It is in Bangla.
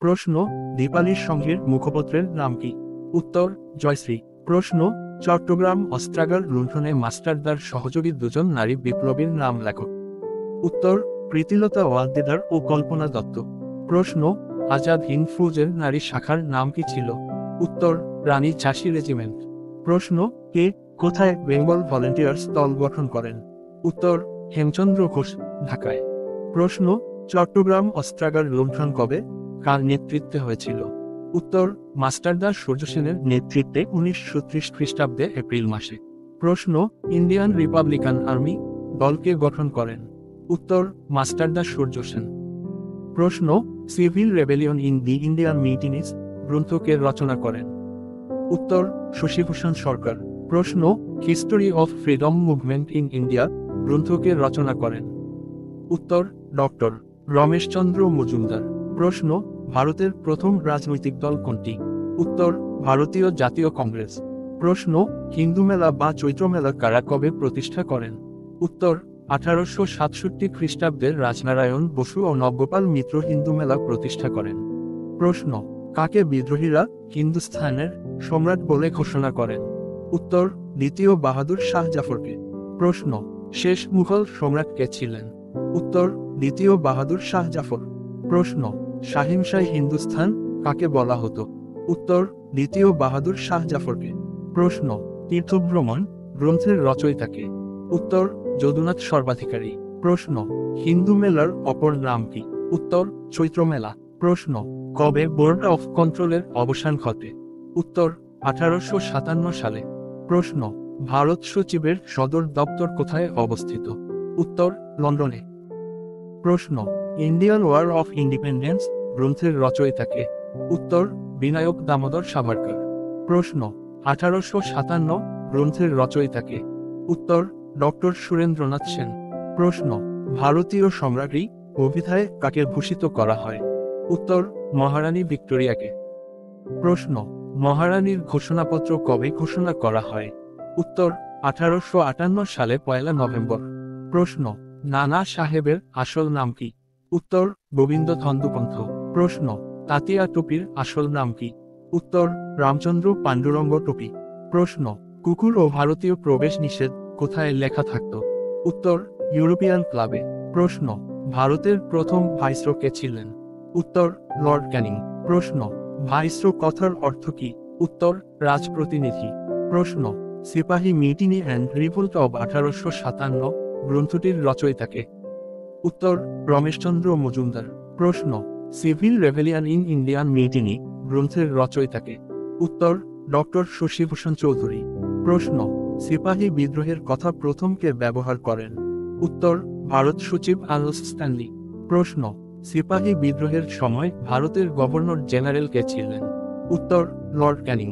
প্রশ্ন দীপালির সঙ্গীর মুখপত্রের নাম কি? উত্তর জয়শ্রী। প্রশ্ন চট্টগ্রাম অস্ত্রাগার লুণ্ঠনে মাস্টারদার সহযোগী দুজন নারী বিপ্লবীর নাম লেখো। উত্তর প্রীতিলতা ওয়াদ্দেদার ও কল্পনা দত্ত। প্রশ্ন আজাদ হিন্দ ফৌজের নারী শাখার নাম কি ছিল? উত্তর রানী ঝাঁসি রেজিমেন্ট। প্রশ্ন কে কোথায় বেঙ্গল ভলেন্টিয়ার্স দল গঠন করেন? উত্তর হেমচন্দ্র ঘোষ, ঢাকায়। প্রশ্ন চট্টগ্রাম অস্ত্রাগার লুণ্ঠন কবে, কার নেতৃত্বে হয়েছিল? উত্তর মাস্টারদা সূর্য সেনের নেতৃত্বে 1930 খ্রিস্টাব্দে এপ্রিল মাসে। প্রশ্ন ইন্ডিয়ান রিপাবলিকান আর্মি দলকে গঠন করেন? উত্তর মাস্টারদা সূর্য সেন। প্রশ্ন civil rebellion in the Indian mutinies গ্রন্থকে রচনা করেন? উত্তর শশীভূষণ সরকার। প্রশ্ন history of freedom movement in India গ্রন্থকে রচনা করেন? উত্তর ডক্টর রমেশচন্দ্র মজুমদার। প্রশ্ন ভারতের প্রথম রাজনৈতিক দল কোনটি? উত্তর ভারতীয় জাতীয় কংগ্রেস। প্রশ্ন হিন্দু মেলা বা চৈত্র মেলা কারা কবে প্রতিষ্ঠা করেন? উত্তর 1867 খ্রিস্টাব্দের রাজনারায়ণ বসু ও নবগোপাল মিত্র হিন্দু মেলা প্রতিষ্ঠা করেন। প্রশ্ন কাকে বিদ্রোহীরা হিন্দুস্থানের সম্রাট বলে ঘোষণা করেন? উত্তর দ্বিতীয় বাহাদুর শাহ জাফরকে। প্রশ্ন শেষ মুঘল সম্রাট কে ছিলেন? উত্তর দ্বিতীয় বাহাদুর শাহ জাফর। প্রশ্ন শাহিনশাহ হিন্দুস্থান কাকে বলা হতো? উত্তর দ্বিতীয় বাহাদুর শাহ জাফরকে। প্রশ্ন তীর্থভ্রমণ গ্রন্থের রচয়িতাকে? উত্তর যদুনাথ সর্বাধিকারী। প্রশ্ন হিন্দু মেলার অপর নাম কি? উত্তর চৈত্র মেলা। প্রশ্ন কবে বোর্ড অফ কন্ট্রোলের অবসান ঘটে? উত্তর 1857 সালে। প্রশ্ন ভারত সচিবের সদর দপ্তর কোথায় অবস্থিত? উত্তর লন্ডনে। প্রশ্ন ইন্ডিয়ান ওয়ার অফ ইন্ডিপেন্ডেন্স গ্রন্থের রচয়িতাকে? উত্তর বিনায়ক দামোদর সাভারকর। প্রশ্ন 1857 গ্রন্থের রচয়িতাকে? উত্তর ডক্টর সুরেন্দ্রনাথ সেন। প্রশ্ন ভারতীয় সম্রাজ্ঞী অভিধায় কাকে ভূষিত করা হয়? উত্তর মহারানী ভিক্টোরিয়াকে। প্রশ্ন মহারানীর ঘোষণাপত্র কবে ঘোষণা করা হয়? উত্তর 1858 সালে 1 নভেম্বর। প্রশ্ন নানা সাহেবের আসল নাম কি? উত্তর গোবিন্দ চন্দ্রপন্থ। প্রশ্ন তাতিয়া টুপির আসল নাম কি? উত্তর রামচন্দ্র পাণ্ডুরঙ্গ টুপি। প্রশ্ন কুকুর ও ভারতীয় প্রবেশ নিষেধ কোথায় লেখা থাকত? উত্তর ইউরোপিয়ান ক্লাবে। প্রশ্ন ভারতের প্রথম ভাইসরয় কে ছিলেন? উত্তর লর্ড ক্যানিং। প্রশ্ন ভাইসরয় কথার অর্থ কি? উত্তর রাজপ্রতিনিধি। প্রশ্ন সিপাহী মিউটিনি অ্যান্ড রিভোল্ট অব 1857 গ্রন্থটির রচয়িতাকে? উত্তর রমেশচন্দ্র মজুমদার। প্রশ্ন civil rebellion in Indian mutiny গ্রন্থের রচয়িতাকে? উত্তর ডক্টর শশীভূষণ চৌধুরী। প্রশ্ন সিপাহী বিদ্রোহের কথা প্রথম কে ব্যবহার করেন? উত্তর ভারত সচিব আর্নল্ড স্ট্যানলি। প্রশ্ন সিপাহী বিদ্রোহের সময় ভারতের গভর্নর জেনারেল কে ছিলেন? উত্তর লর্ড ক্যানিং।